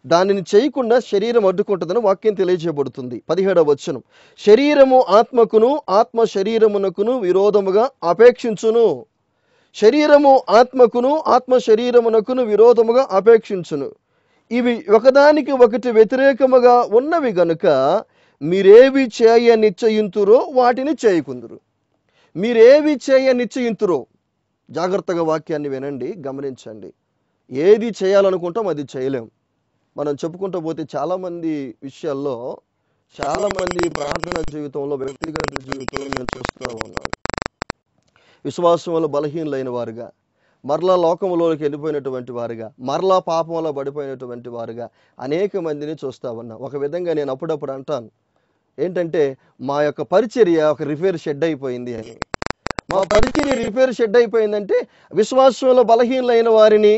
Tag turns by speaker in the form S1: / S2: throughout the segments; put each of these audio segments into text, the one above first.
S1: దానిని చేయకుండా శరీరం అడ్డుకుంటుందని వాక్యం తెలియజేయబడుతుంది. 17వ వచనం, శరీరము ఆత్మకును ఆత్మ శరీరమునకును విరోధముగా అపేక్షించును. శరీరము ఆత్మకును ఆత్మ శరీరమునకును విరోధముగా అపేక్షించును. ఇవి ఒకదానికి ఒకటి వ్యతిరేకముగా ఉన్నవి గనుక మీరేవి చేయ నిశ్చయింతురో వాటిని చేయకుందురు. మీరేవి చేయ నిశ్చయింతురో, జాగ్రత్తగా వాక్యాన్ని వినండి, గమనించండి. ఏది చేయాలనుకుంటాం అది చేయలేం. మనం చెప్పుకుంటూ పోతే చాలామంది విషయాల్లో, చాలామంది ప్రార్థన జీవితంలో, వ్యక్తిగత జీవితంలో నేను చూస్తూ ఉన్నాను. విశ్వాసంలో బలహీనులైన వారుగా, మరలా లోకంలోకి వెళ్ళిపోయినటువంటి వారుగా, మరలా పాపంలో పడిపోయినటువంటి వారుగా అనేక మందిని చూస్తూ ఉన్నా. ఒక విధంగా నేను అప్పుడప్పుడు అంటాను ఏంటంటే, మా యొక్క పరిచర్య ఒక రిపేర్ షెడ్ అయిపోయింది అని. మా పరిచర్య రిపేర్ షెడ్ అయిపోయిందంటే విశ్వాసంలో బలహీనులైన వారిని,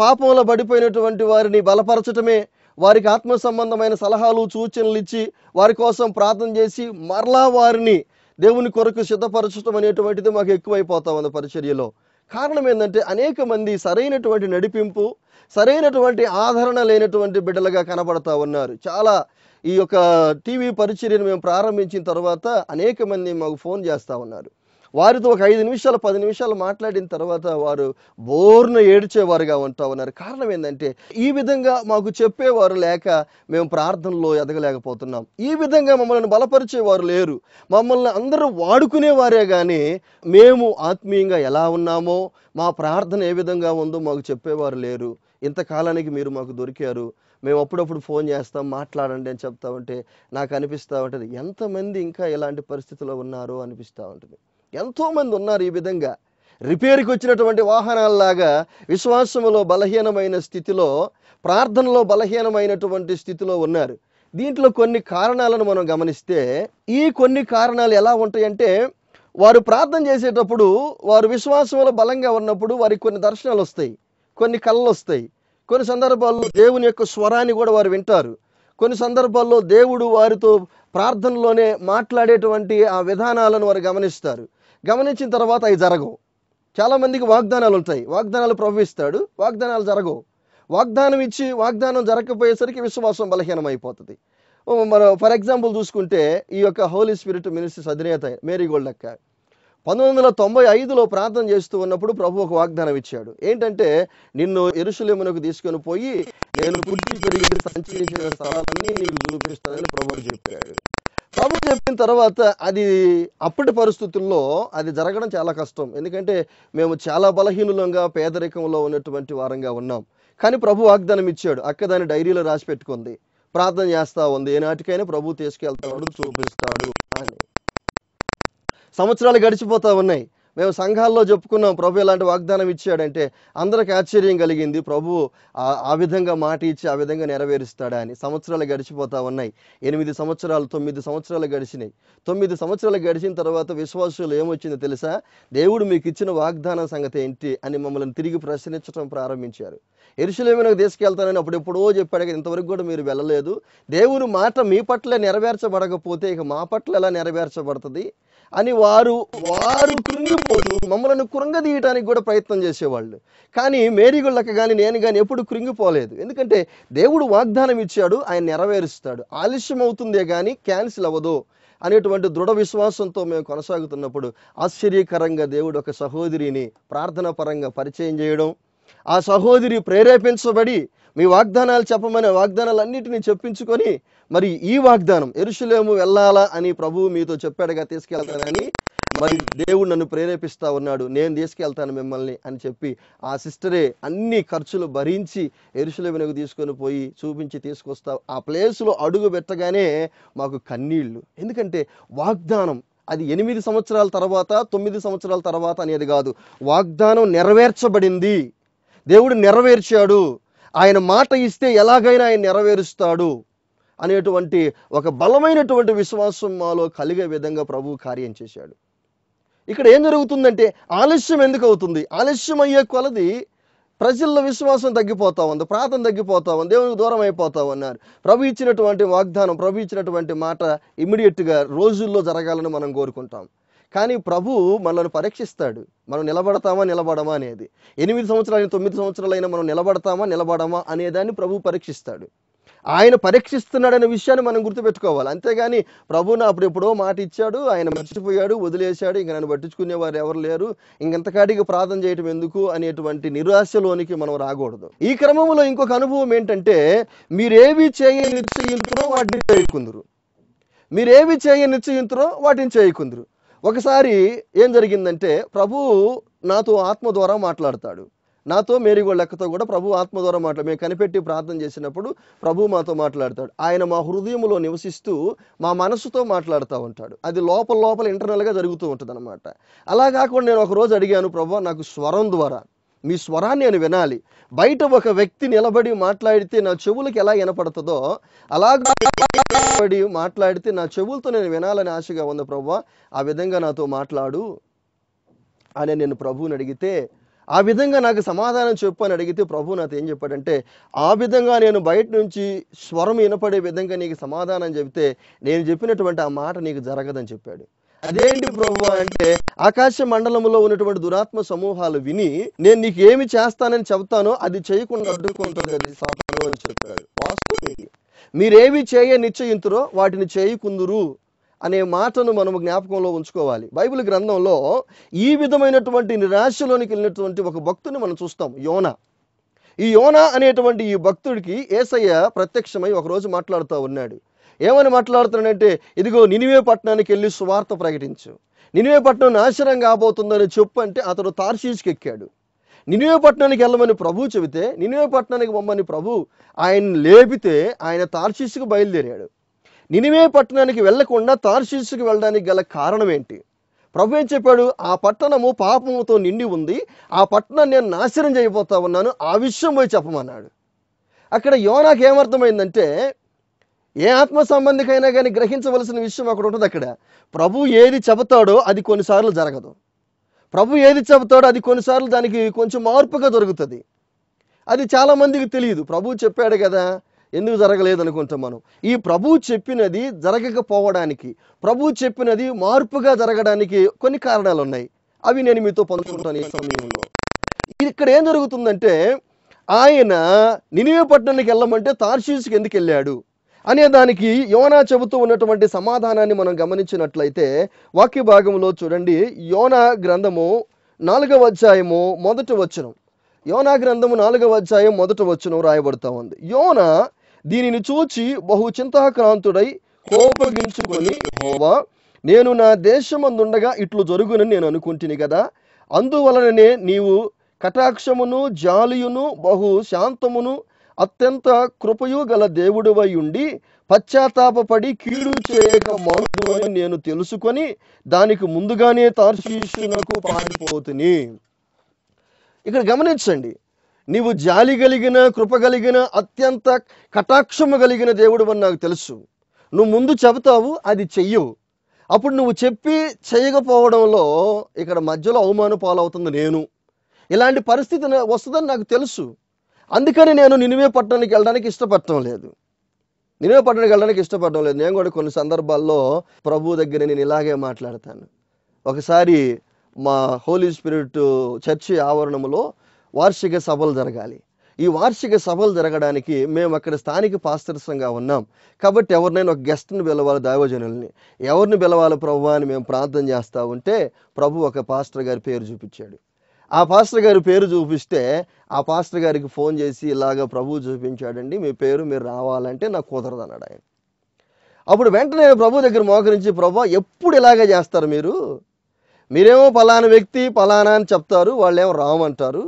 S1: పాపంలో పడిపోయినటువంటి వారిని బలపరచటమే, వారికి ఆత్మ సంబంధమైన సలహాలు సూచనలు ఇచ్చి వారి కోసం ప్రార్థన చేసి మరలా వారిని దేవుని కొరకు సిద్ధపరచడం అనేటువంటిది మాకు ఎక్కువైపోతా ఉంది పరిచర్యలో. కారణం ఏంటంటే అనేక మంది సరైనటువంటి నడిపింపు, సరైనటువంటి ఆదరణ లేనటువంటి బిడ్డలుగా కనబడతా ఉన్నారు. చాలా ఈ యొక్క టీవీ పరిచర్యను మేము ప్రారంభించిన తర్వాత అనేక మంది మాకు ఫోన్ చేస్తూ ఉన్నారు. వారితో ఒక 5 నిమిషాలు 10 నిమిషాలు మాట్లాడిన తర్వాత వారు బోర్న ఏడ్చేవారుగా ఉంటా ఉన్నారు. కారణం ఏంటంటే ఈ విధంగా మాకు చెప్పేవారు లేక మేము ప్రార్థనలో ఎదగలేకపోతున్నాం. ఈ విధంగా మమ్మల్ని బలపరిచేవారు లేరు. మమ్మల్ని అందరూ వాడుకునేవారే కానీ మేము ఆత్మీయంగా ఎలా ఉన్నామో, మా ప్రార్థన ఏ విధంగా ఉందో మాకు చెప్పేవారు లేరు. ఇంతకాలానికి మీరు మాకు దొరికారు, మేము అప్పుడప్పుడు ఫోన్ చేస్తాం, మాట్లాడండి అని చెప్తా ఉంటే నాకు అనిపిస్తూ ఉంటుంది, ఎంతమంది ఇంకా ఇలాంటి పరిస్థితిలో ఉన్నారో అనిపిస్తూ ఉంటుంది. ఎంతోమంది ఉన్నారు ఈ విధంగా రిపేర్కి వచ్చినటువంటి వాహనాల్లాగా విశ్వాసములో బలహీనమైన స్థితిలో, ప్రార్థనలో బలహీనమైనటువంటి స్థితిలో ఉన్నారు. దీంట్లో కొన్ని కారణాలను మనం గమనిస్తే, ఈ కొన్ని కారణాలు ఎలా ఉంటాయంటే, వారు ప్రార్థన చేసేటప్పుడు, వారు విశ్వాసంలో బలంగా ఉన్నప్పుడు వారికి కొన్ని దర్శనాలు వస్తాయి, కొన్ని కళలు వస్తాయి. కొన్ని సందర్భాల్లో దేవుని యొక్క స్వరాన్ని కూడా వారు వింటారు. కొన్ని సందర్భాల్లో దేవుడు వారితో ప్రార్థనలోనే మాట్లాడేటువంటి ఆ విధానాలను వారు గమనిస్తారు. గమనించిన తర్వాత అవి జరగవు. చాలామందికి వాగ్దానాలు ఉంటాయి, వాగ్దానాలు ప్రభు ఇస్తాడు, వాగ్దానాలు జరగవు. వాగ్దానం ఇచ్చి వాగ్దానం జరగకపోయేసరికి విశ్వాసం బలహీనమైపోతుంది. మనం ఫర్ ఎగ్జాంపుల్ చూసుకుంటే ఈ యొక్క హోలీ స్పిరిట్ మినిస్ట్రీస్ అధినేత మేరీ గోల్డ్ అక్క 1995లో ప్రార్థన చేస్తూ ఉన్నప్పుడు ప్రభు ఒక వాగ్దానం ఇచ్చాడు. ఏంటంటే, నిన్ను యెరూషలేమునకు తీసుకొని పోయి నేను పుట్టి పెరిగి సంచరించిన స్థలాలన్నీ నీకు చూపిస్తానని ప్రభు చెప్పాడు. ప్రభు చెప్పిన తర్వాత అది అప్పటి పరిస్థితుల్లో అది జరగడం చాలా కష్టం. ఎందుకంటే మేము చాలా బలహీనులంగా, పేదరికంలో ఉన్నటువంటి వారంగా ఉన్నాం. కానీ ప్రభు వాగ్దానం ఇచ్చాడు. అక్క దాన్ని డైరీలో రాసి పెట్టుకుంది, ప్రార్థన చేస్తా ఉంది, ఏనాటికైనా ప్రభు తీసుకెళ్తాడు, చూపిస్తాడు అని. సంవత్సరాలు గడిచిపోతా ఉన్నాయి. మేము సంఘాల్లో చెప్పుకున్నాం ప్రభు ఇలాంటి వాగ్దానం ఇచ్చాడంటే అందరికి ఆశ్చర్యం కలిగింది. ప్రభు ఆ విధంగా మాట ఇచ్చి ఆ విధంగా నెరవేరుస్తాడా అని. సంవత్సరాలు గడిచిపోతా ఉన్నాయి. 8 సంవత్సరాలు 9 సంవత్సరాలు గడిచినాయి. 9 సంవత్సరాలు గడిచిన తర్వాత విశ్వాసులు ఏమొచ్చిందో తెలుసా? దేవుడు మీకు ఇచ్చిన వాగ్దానం సంగతి ఏంటి అని మమ్మల్ని తిరిగి ప్రశ్నించడం ప్రారంభించారు. యెరూషలేమునకు తీసుకెళ్తానని అప్పుడెప్పుడో చెప్పాడు కదా, ఇంతవరకు కూడా మీరు వెళ్ళలేదు. దేవుని మాట మీ పట్ల నెరవేర్చబడకపోతే ఇక మా పట్ల ఎలా నెరవేర్చబడుతుంది అని వారు కృంగిపోతూ మమ్మల్ని కృంగదీయటానికి కూడా ప్రయత్నం చేసేవాళ్ళు. కానీ మేరీగొళ్ళకి కానీ నేను కానీ ఎప్పుడు కృంగిపోలేదు. ఎందుకంటే దేవుడు వాగ్దానం ఇచ్చాడు, ఆయన నెరవేరుస్తాడు. ఆలస్యం అవుతుందే కానీ క్యాన్సిల్ అవ్వదు అనేటువంటి దృఢ విశ్వాసంతో మేము కొనసాగుతున్నప్పుడు ఆశ్చర్యకరంగా దేవుడు ఒక సహోదరిని ప్రార్థనా పరంగా పరిచయం చేయడం, ఆ సహోదరి ప్రేరేపించబడి మీ వాగ్దానాలు చెప్పమనే వాగ్దానాలన్నిటినీ చెప్పించుకొని, మరి ఈ వాగ్దానం యెరూషలేము వెళ్ళాలా అని ప్రభువు మీతో చెప్పాడుగా, తీసుకెళ్తానని, మరి దేవుడు నన్ను ప్రేరేపిస్తా ఉన్నాడు, నేను తీసుకెళ్తాను మిమ్మల్ని అని చెప్పి ఆ సిస్టరే అన్ని ఖర్చులు భరించి యెరూషలేమునకు తీసుకొని పోయి చూపించి తీసుకొస్తా. ఆ ప్లేస్లో అడుగు పెట్టగానే మాకు కన్నీళ్లు. ఎందుకంటే వాగ్దానం అది 8 సంవత్సరాల తర్వాత 9 సంవత్సరాల తర్వాత అనేది కాదు, వాగ్దానం నెరవేర్చబడింది, దేవుడు నెరవేర్చాడు, ఆయన మాట ఇస్తే ఎలాగైనా ఆయన నెరవేరుస్తాడు అనేటువంటి ఒక బలమైనటువంటి విశ్వాసం మాలో కలిగే విధంగా ప్రభువు కార్యం చేశాడు. ఇక్కడ ఏం జరుగుతుందంటే, ఆలస్యం ఎందుకు అవుతుంది? ఆలస్యం అయ్యే కొలది ప్రజల్లో విశ్వాసం తగ్గిపోతా ఉంది, ప్రార్థన తగ్గిపోతా ఉంది, దేవునికి దూరం అయిపోతా ఉన్నారు. ప్రభు ఇచ్చినటువంటి వాగ్దానం, ప్రభు ఇచ్చినటువంటి మాట ఇమ్మీడియట్గా రోజుల్లో జరగాలని మనం కోరుకుంటాం. కానీ ప్రభు మనల్ని పరీక్షిస్తాడు, మనం నిలబడతామా నిలబడమా అనేది. 8 సంవత్సరాలు 9 సంవత్సరాలైనా మనం నిలబడతామా నిలబడమా అనేదాన్ని ప్రభు పరీక్షిస్తాడు. ఆయన పరీక్షిస్తున్నాడనే విషయాన్ని మనం గుర్తుపెట్టుకోవాలి. అంతేగాని ప్రభు నా అప్పుడెప్పుడో మాట ఇచ్చాడు, ఆయన మర్చిపోయాడు, వదిలేశాడు, ఇంక నన్ను పట్టించుకునేవారు ఎవరు లేరు, ఇంకెంతకాడికి ప్రార్థన చేయటం ఎందుకు అనేటువంటి నిరాశలోనికి మనం రాకూడదు. ఈ క్రమంలో ఇంకొక అనుభవం ఏంటంటే, మీరేవి చేయ నిశ్చయింతురో వాటిని చేయకుందురు, మీరేవి చేయ నిశ్చయింతురో వాటిని చేయకుందురు. ఒకసారి ఏం జరిగిందంటే, ప్రభు నాతో ఆత్మ ద్వారా మాట్లాడతాడు. నాతో మేరీగోళ్ళ అక్కతో కూడా ప్రభు ఆత్మ ద్వారా మేము కనిపెట్టి ప్రార్థన చేసినప్పుడు ప్రభు మాతో మాట్లాడతాడు. ఆయన మా హృదయంలో నివసిస్తూ మా మనసుతో మాట్లాడుతూ ఉంటాడు. అది లోపల లోపల ఇంటర్నల్గా జరుగుతూ ఉంటుంది అనమాట. అలా కాకుండా నేను ఒక రోజు అడిగాను, ప్రభు నాకు స్వరం ద్వారా మీ స్వరాన్ని నేను వినాలి. బయట ఒక వ్యక్తి నిలబడి మాట్లాడితే నా చెవులకు ఎలా వినపడుతుందో అలాగే మాట్లాడితే నా చెవులతో నేను వినాలని ఆశగా ఉంది ప్రభు, ఆ విధంగా నాతో మాట్లాడు అని నేను ప్రభువుని అడిగితే, ఆ విధంగా నాకు సమాధానం చెప్పు అని అడిగితే ప్రభు నాతో ఏం చెప్పాడంటే, ఆ విధంగా నేను బయట నుంచి స్వరం వినపడే విధంగా నీకు సమాధానం చెబితే నేను చెప్పినటువంటి ఆ మాట నీకు జరగదని చెప్పాడు. అదేంటి ప్రభు అంటే, ఆకాశ మండలంలో ఉన్నటువంటి దురాత్మ సమూహాలు విని నేను నీకు ఏమి చేస్తానని చెబుతానో అది చేయకుండా అడ్డుకుంటుంది అది సాతాను అని చెప్పాడు. వాస్తవం, మీరేవి చేయ నిశ్చయింతురో వాటిని చేయకుందురు అనే మాటను మనం జ్ఞాపకంలో ఉంచుకోవాలి. బైబిల్ గ్రంథంలో ఈ విధమైనటువంటి నిరాశలోనికి వెళ్ళినటువంటి ఒక భక్తుని మనం చూస్తాం, యోనా. ఈ యోనా అనేటువంటి ఈ భక్తుడికి యేసయ్య ప్రత్యక్షమై ఒకరోజు మాట్లాడుతూ ఉన్నాడు. ఏమని మాట్లాడుతున్నాడంటే, ఇదిగో నినివే పట్టణానికి వెళ్ళి సువార్త ప్రకటించు, నినివే పట్టణం నాశనం కాబోతుందని చెప్పు అంటే అతడు తార్షీష్కి ఎక్కాడు. నినివే పట్టణానికి వెళ్ళమని ప్రభు చెబితే నినివే పట్టణానికి పొమ్మని ప్రభు ఆయన లేపితే ఆయన తార్షీష్కు బయలుదేరాడు. నినివే పట్టణానికి వెళ్లకుండా తార్షీషుకు వెళ్ళడానికి గల కారణం ఏంటి? ప్రభు ఏం చెప్పాడు? ఆ పట్టణము పాపముతో నిండి ఉంది, ఆ పట్టణాన్ని నేను నాశనం చేయబోతా ఉన్నాను, ఆ విషయం పోయి చెప్పమన్నాడు. అక్కడ యోనాకి ఏమర్థమైందంటే, ఏ ఆత్మ సంబంధికైనా కానీ గ్రహించవలసిన విషయం అక్కడ ఉంటుంది. అక్కడ ప్రభు ఏది చెబుతాడో అది కొన్నిసార్లు జరగదు, ప్రభు ఏది చెబుతాడో అది కొన్నిసార్లు దానికి కొంచెం మార్పుగా దొరుకుతుంది. అది చాలా మందికి తెలియదు. ప్రభు చెప్పాడు కదా, ఎందుకు జరగలేదు అనుకుంటాం మనం. ఈ ప్రభు చెప్పినది జరగకపోవడానికి, ప్రభు చెప్పినది మార్పుగా జరగడానికి కొన్ని కారణాలు ఉన్నాయి. అవి నేను మీతో పంచుకుంటాను ఈ సమయంలో. ఇక్కడ ఏం జరుగుతుందంటే, ఆయన నినివే పట్టణానికి వెళ్ళమంటే తార్షీషుకి ఎందుకు వెళ్ళాడు అనే దానికి యోనా చెబుతూ ఉన్నటువంటి సమాధానాన్ని మనం గమనించినట్లయితే వాక్య భాగంలో చూడండి. యోనా గ్రంథము 4వ అధ్యాయము 1వ వచనం. యోనా గ్రంథము 4వ అధ్యాయం 1వ వచనం రాయబడుతూ ఉంది. యోనా దీనిని చూచి బహు చింతాక్రాంతుడై కోపగించుకొని, యెహోవా, నేను నా దేశమందుండగా ఇట్లు జరుగునని నేను అనుకుంటుని కదా, అందువలననే నీవు కటాక్షమును జాలియును బహు శాంతమును అత్యంత కృపయు గల దేవుడివై ఉండి పశ్చాత్తాపపడి కీడు చేయక మానుదు అని నేను తెలుసుకొని దానికి ముందుగానే తార్షీషునకు పారిపోతుని. ఇక్కడ గమనించండి, నీవు జాలి కలిగిన కృప కలిగిన అత్యంత కటాక్షము కలిగిన దేవుడు అని నాకు తెలుసు. నువ్వు ముందు చెబుతావు, అది చెయ్యవు. అప్పుడు నువ్వు చెప్పి చేయకపోవడంలో ఇక్కడ మధ్యలో అవమాన పాలవుతుంది నేను. ఇలాంటి పరిస్థితి వస్తుందని నాకు తెలుసు. అందుకని నేను నినివే పట్టణానికి వెళ్ళడానికి ఇష్టపడటం లేదు. నేను కూడా కొన్ని సందర్భాల్లో ప్రభు దగ్గర నేను ఇలాగే మాట్లాడతాను. ఒకసారి మా హోలీ స్పిరిట్ చర్చి ఆవరణంలో వార్షిక సభలు జరగాలి. ఈ వార్షిక సభలు జరగడానికి మేము అక్కడ స్థానిక పాస్టర్సంగా ఉన్నాం కాబట్టి ఎవరినైనా ఒక గెస్ట్ని పిలవాలి, దైవజనుల్ని. ఎవరిని పిలవాలి ప్రభు అని మేము ప్రార్థన చేస్తూ ఉంటే ప్రభు ఒక పాస్టర్ గారి పేరు చూపించాడు. ఆ పాస్టర్ గారి పేరు చూపిస్తే ఆ పాస్టర్ గారికి ఫోన్ చేసి ఇలాగ ప్రభు చూపించాడండి, మీ పేరు మీరు రావాలంటే నాకు కుదరదు అన్నాడు ఆయన. అప్పుడు వెంటనే ప్రభు దగ్గర మోకరించి, ప్రభు ఎప్పుడు ఇలాగే చేస్తారు మీరేమో పలానా వ్యక్తి పలానా అని చెప్తారు, వాళ్ళేమో రామంటారు,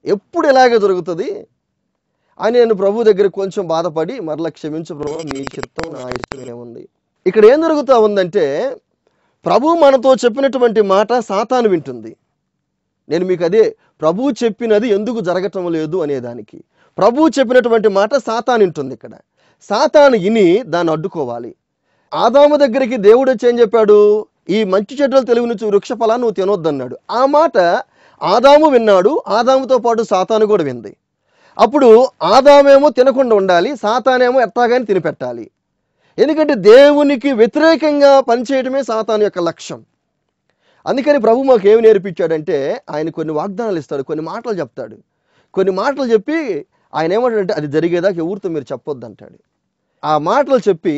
S1: ఎప్పుడు ఇలాగే జరుగుతుంది అని నేను ప్రభు దగ్గర కొంచెం బాధపడి, మరలా క్షమించు ప్రభు, మీ చిత్తం నా ఇష్టమే ఉంది. ఇక్కడ ఏం జరుగుతూ ఉందంటే, ప్రభు మనతో చెప్పినటువంటి మాట సాతాను వింటుంది. నేను మీకు అదే ప్రభు చెప్పినది ఎందుకు జరగటం లేదు అనేదానికి ప్రభు చెప్పినటువంటి మాట సాతాను వింటుంది. ఇక్కడ సాతాను విని దాన్ని అడ్డుకోవాలి. ఆదాము దగ్గరికి దేవుడు వచ్చి ఏం చెప్పాడు? ఈ మంచి చెడ్డలు తెలివి నుంచి వృక్ష ఫలాన్ని నువ్వు తినొద్దన్నాడు. ఆ మాట ఆదాము విన్నాడు, ఆదాముతో పాటు సాతాను కూడా వింది. అప్పుడు ఆదామేమో తినకుండా ఉండాలి, సాతానేమో ఎట్టాగాని తినిపెట్టాలి. ఎందుకంటే దేవునికి వ్యతిరేకంగా పనిచేయడమే సాతాను యొక్క లక్ష్యం. అందుకని ప్రభు మాకు ఏమి నేర్పించాడంటే, ఆయన కొన్ని వాగ్దానాలు ఇస్తాడు, కొన్ని మాటలు చెప్తాడు. కొన్ని మాటలు చెప్పి ఆయన ఏమంటాడంటే, అది జరిగేదాకా ఎవరితో మీరు చెప్పొద్దు అంటాడు. ఆ మాటలు చెప్పి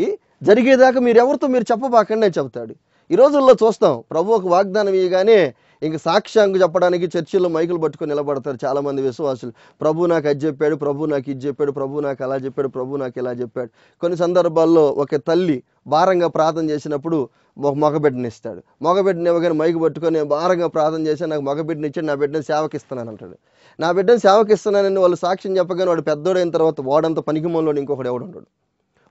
S1: జరిగేదాకా మీరు ఎవరితో మీరు చెప్పబాకండి అని చెప్తాడు. ఈ రోజుల్లో చూస్తాం, ప్రభు ఒక వాగ్దానం ఇవ్వగానే ఇంక సాక్ష్యానికి చెప్పడానికి చర్చిల్లో మైకులు పట్టుకొని నిలబడతారు చాలామంది విశ్వాసులు. ప్రభు నాకు అది చెప్పాడు, ప్రభు నాకు ఇది చెప్పాడు, ప్రభు నాకు అలా చెప్పాడు, ప్రభు నాకు ఇలా చెప్పాడు. కొన్ని సందర్భాల్లో ఒక తల్లి భారంగా ప్రార్థన చేసినప్పుడు ఒక మగబిడ్డని ఇస్తాడు. మగబిడ్డని ఇవ్వగానే మైకు పట్టుకొని భారంగా ప్రార్థన చేసి నాకు మగబిడ్డని ఇచ్చాడు, నా బిడ్డని సేవకి ఇస్తున్నాను అంటాడు. నా బిడ్డని సేవకి ఇస్తున్నానని వాళ్ళు సాక్ష్యం చెప్పగానే వాడు పెద్దోడైన తర్వాత వాడంత పనికిమూలలో ఇంకొకడు ఎవడు ఉండడు.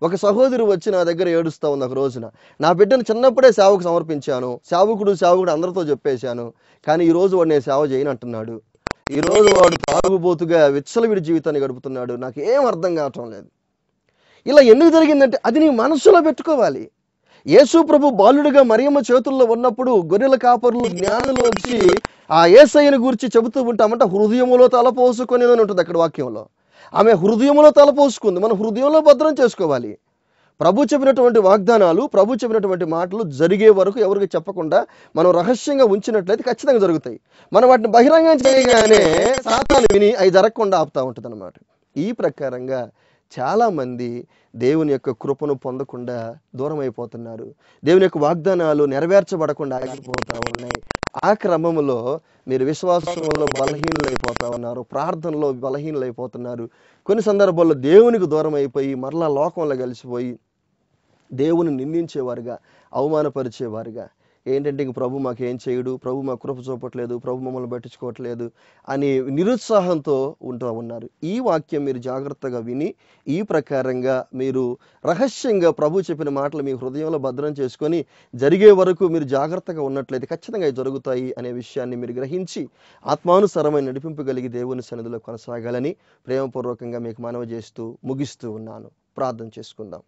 S1: ఒక సహోదరు వచ్చి నా దగ్గర ఏడుస్తూ ఉంది ఒక రోజున, నా బిడ్డను చిన్నప్పుడే సేవకు సమర్పించాను, సేవకుడు అందరితో చెప్పేశాను, కానీ ఈరోజు వాడు నేను సేవ చేయను అంటున్నాడు. ఈరోజు వాడు తాగుబోతుగా విచ్చలవిడి జీవితాన్ని గడుపుతున్నాడు, నాకు ఏం అర్థం కావటం లేదు. ఇలా ఎందుకు జరిగిందంటే అది నీ మనస్సులో పెట్టుకోవాలి. యేసు ప్రభు బాలుడిగా మరియమ్మ చేతుల్లో ఉన్నప్పుడు గొర్రెల కాపరులు జ్ఞానులు వచ్చి ఆ యేసయ్యను గురించి చెబుతూ ఉంటామంటే హృదయములో తలపోసుకొని అని ఉంటుంది అక్కడ వాక్యంలో. ఆమె హృదయంలో తలపోసుకుంది, మనం హృదయంలో భద్రం చేసుకోవాలి. ప్రభు చెప్పినటువంటి వాగ్దానాలు, ప్రభు చెప్పినటువంటి మాటలు జరిగే వరకు ఎవరికి చెప్పకుండా మనం రహస్యంగా ఉంచినట్లయితే ఖచ్చితంగా జరుగుతాయి. మనం వాటిని బహిరంగం చేయగానే సాతాను విని అవి జరగకుండా ఆపుతా ఉంటుంది అన్నమాట. ఈ ప్రకారంగా చాలామంది దేవుని యొక్క కృపను పొందకుండా దూరం అయిపోతున్నారు. దేవుని యొక్క వాగ్దానాలు నెరవేర్చబడకుండా ఆగిపోతా ఉన్నాయి. ఆ క్రమంలో మీరు విశ్వాసంలో బలహీనులైపోతా ఉన్నారు, ప్రార్థనలో బలహీనులైపోతున్నారు. కొన్ని సందర్భాల్లో దేవునికి దూరం అయిపోయి మరలా లోకంలో కలిసిపోయి దేవుని నిందించేవారుగా, అవమానపరిచేవారుగా, ఏంటంటే ఇంక ప్రభు మాకేం చేయడు, ప్రభు మా కృప చూపట్లేదు, ప్రభు మమ్మల్ని పట్టించుకోవట్లేదు అని నిరుత్సాహంతో ఉంటూ ఉన్నారు. ఈ వాక్యం మీరు జాగ్రత్తగా విని ఈ ప్రకారంగా మీరు రహస్యంగా ప్రభు చెప్పిన మాటలు మీ హృదయంలో భద్రం చేసుకొని జరిగే వరకు మీరు జాగ్రత్తగా ఉన్నట్లయితే ఖచ్చితంగా జరుగుతాయి అనే విషయాన్ని మీరు గ్రహించి ఆత్మానుసారమైన నడిపింపగలిగి దేవుని సన్నిధిలో కొనసాగాలని ప్రేమపూర్వకంగా మీకు మనవి చేస్తూ ముగిస్తూ ఉన్నాను. ప్రార్థన చేసుకుందాం.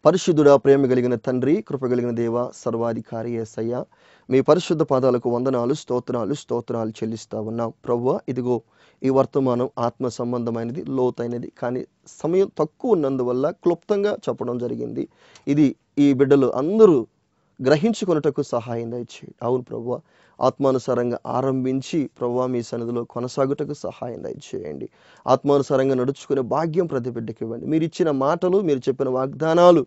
S1: పరిశుద్ధుడా, ప్రేమ కలిగిన తండ్రి, కృప కలిగిన దేవ, సర్వాధికారి యేసయ్య, మీ పరిశుద్ధ పాదాలకు వందనాలు, స్తోత్రాలు చెల్లిస్తా ఉన్నాం. ప్రభువా, ఇదిగో ఈ వర్తమానం ఆత్మ సంబంధమైనది, లోతైనది, కానీ సమయం తక్కువ ఉన్నందువల్ల క్లుప్తంగా చెప్పడం జరిగింది. ఇది ఈ బిడ్డలు అందరూ గ్రహించుకొనుటకు సహాయం దయచేయండి. అవును ప్రభువా, ఆత్మానుసారంగా ఆరంభించి ప్రభువా మీ సన్నిధిలో కొనసాగుటకు సహాయం దయచేయండి. ఆత్మానుసారంగా నడుచుకునే భాగ్యం ప్రతి బిడ్డకి ఇవ్వండి. మీరు ఇచ్చిన మాటలు, మీరు చెప్పిన వాగ్దానాలు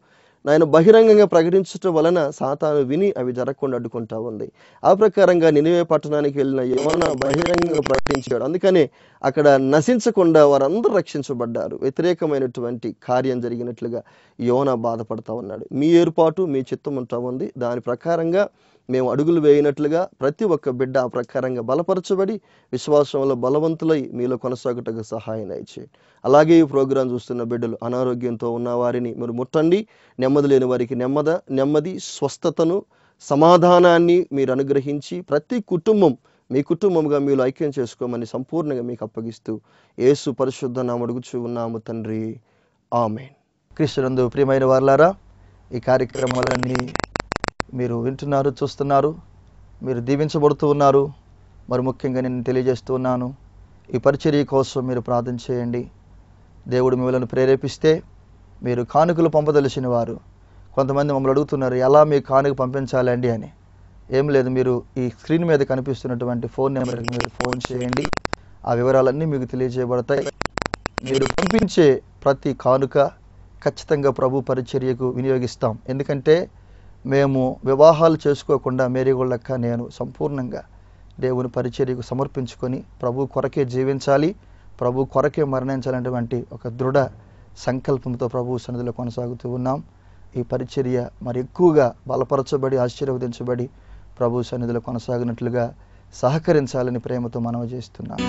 S1: నాయన బహిరంగంగా ప్రకటించడం వలన సాతాను విని అవి జరగకుండా అడ్డుకుంటా ఉంది. ఆ ప్రకారంగా నినివే పట్టణానికి వెళ్ళిన యోనా బహిరంగంగా ప్రకటించాడు. అందుకనే అక్కడ నశించకుండా వారందరూ రక్షించబడ్డారు. వ్యతిరేకమైనటువంటి కార్యం జరిగినట్లుగా యోనా బాధపడతా ఉన్నాడు. మీ ఏర్పాటు, మీ చిత్తం ఉంటా ఉంది. దాని ప్రకారంగా మేము అడుగులు వేయినట్లుగా ప్రతి ఒక్క బిడ్డ ఆ ప్రకారంగా బలపరచబడి విశ్వాసంలో బలవంతులై మీలో కొనసాగుటకు సహాయం దయచేయండి. అలాగే ఈ ప్రోగ్రాం చూస్తున్న బిడ్డలు అనారోగ్యంతో ఉన్న వారిని మీరు ముట్టండి. నెమ్మది లేని వారికి నెమ్మది, స్వస్థతను, సమాధానాన్ని మీరు అనుగ్రహించి ప్రతి కుటుంబం మీ కుటుంబంగా మీరు ఐక్యం చేసుకోమని సంపూర్ణంగా మీకు అప్పగిస్తూ యేసు పరిశుద్ధ నామమున అడుగుచూ ఉన్నాము తండ్రి, ఆమేన్. క్రీస్తునందు ప్రియమైన వారలారా, ఈ కార్యక్రమాలన్నీ మీరు వింటున్నారు, చూస్తున్నారు, మీరు దీవించబడుతూ ఉన్నారు. మరి ముఖ్యంగా నేను తెలియజేస్తూ ఉన్నాను, ఈ పరిచర్య కోసం మీరు ప్రార్థన చేయండి. దేవుడు మిమ్మల్ని ప్రేరేపిస్తే మీరు కానుకలు పంపదలిచిన వారు కొంతమంది మమ్మల్ని అడుగుతున్నారు, ఎలా మీ కానుక పంపించాలండి అని. ఏం లేదు, మీరు ఈ స్క్రీన్ మీద కనిపిస్తున్నటువంటి ఫోన్ నెంబర్కి మీరు ఫోన్ చేయండి. ఆ వివరాలన్నీ మీకు తెలియజేయబడతాయి. మీరు పంపించే ప్రతి కానుక ఖచ్చితంగా ప్రభు పరిచర్యకు వినియోగిస్తాం. ఎందుకంటే మేము వివాహాలు చేసుకోకుండా మేరీగోళ్ళక్క నేను సంపూర్ణంగా దేవుని పరిచర్యకు సమర్పించుకొని ప్రభు కొరకే జీవించాలి, ప్రభు కొరకే మరణించాలనేటువంటి ఒక దృఢ సంకల్పంతో ప్రభు సన్నిధిలో కొనసాగుతూ ఉన్నాం. ఈ పరిచర్య మరి ఎక్కువగా బలపరచబడి ఆశీర్వదించబడి ప్రభు సన్నిధిలో కొనసాగినట్లుగా సహకరించాలని ప్రేమతో మనవి చేస్తున్నాం.